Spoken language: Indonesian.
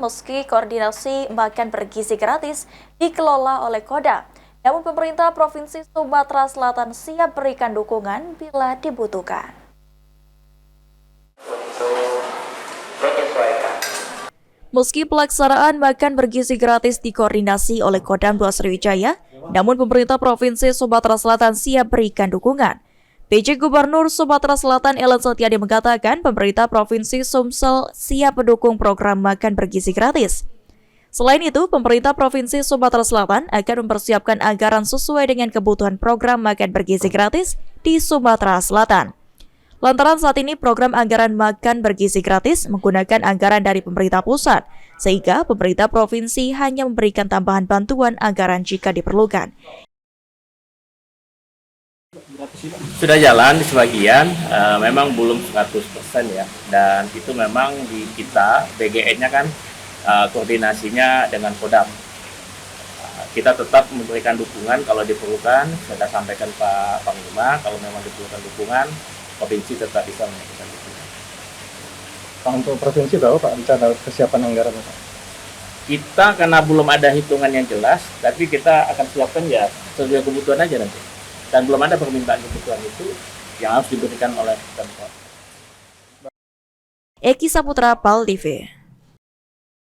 meski koordinasi makan bergizi gratis dikelola oleh Kodam. Namun pemerintah Provinsi Sumatera Selatan siap berikan dukungan bila dibutuhkan. Meski pelaksanaan makan bergizi gratis dikoordinasi oleh Kodam 2 Sriwijaya, namun pemerintah Provinsi Sumatera Selatan siap berikan dukungan. PJ Gubernur Sumatera Selatan Ellen Setiadi mengatakan pemerintah Provinsi Sumsel siap mendukung program makan bergizi gratis. Selain itu, pemerintah Provinsi Sumatera Selatan akan mempersiapkan anggaran sesuai dengan kebutuhan program makan bergizi gratis di Sumatera Selatan. Lantaran saat ini program anggaran makan bergizi gratis menggunakan anggaran dari pemerintah pusat, sehingga pemerintah provinsi hanya memberikan tambahan bantuan anggaran jika diperlukan. Sudah jalan di sebagian, memang belum 100% ya, dan itu memang di kita BGN-nya kan koordinasinya dengan Kodam. Kita tetap memberikan dukungan kalau diperlukan, saya sampaikan Pak Panglima, kalau memang diperlukan dukungan, provinsi tetap bisa memberikan dukungan. Pak, untuk provinsi tahu Pak rencana kesiapan anggaran Pak? Kita karena belum ada hitungan yang jelas, tapi kita akan siapkan ya sesuai kebutuhan aja nanti. Dan belum ada permintaan kebutuhan itu yang harus diberikan oleh Pemkot. Eki Saputra, PAL TV.